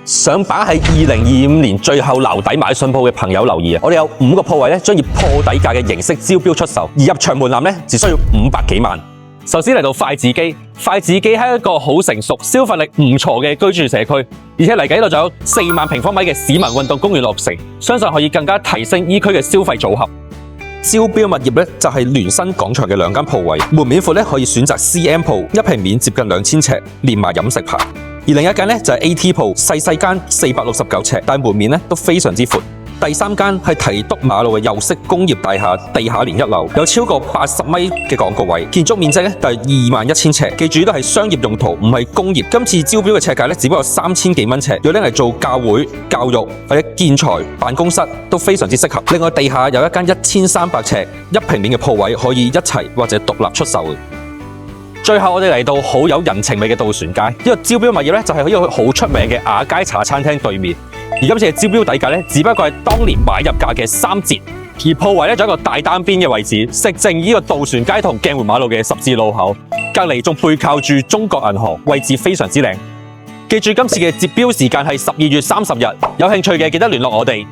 想擺喺2025年最後撈底買信鋪嘅朋友留意啊！我哋有5個鋪位咧，將以破底價嘅形式招標出售，而入場門檻咧只需要500幾萬。首先嚟到筷子基，筷子基係一個好成熟、消費力唔錯嘅居住社區，而且嚟緊呢度仲有4萬平方米嘅市民運動公園落成，相信可以更加提升呢區嘅消費組合。招標物業咧就係聯新廣場嘅2間鋪位，門面闊咧可以選擇 CM 鋪，1平面接近2000尺，連埋飲食牌。而另一間咧就係 AT 鋪，細間469尺，但門面咧都非常之闊。第3間係提督馬路嘅右式工業大廈，地下連1樓，有超過80米嘅廣告位，建築面積咧就係21000尺。記住都係商業用途，唔係工業。今次招標嘅尺價咧只不過3000幾蚊尺，要拎嚟做教會、教育或者建材、辦公室都非常之適合。另外地下有一間1300尺1平面嘅鋪位，可以一齊或者獨立出售嘅。最後我哋嚟到好有人情味嘅渡船街，呢個招標物業咧就係喺一個好出名嘅雅街茶餐廳對面。而今次嘅招標底價咧，只不過係當年買入價嘅3折。而鋪位咧仲有一個大單邊嘅位置，食正呢個渡船街同鏡湖馬路嘅十字路口，隔離仲背靠住中國銀行，位置非常之靚。記住今次嘅截標時間係12月30日，有興趣嘅記得聯絡我哋。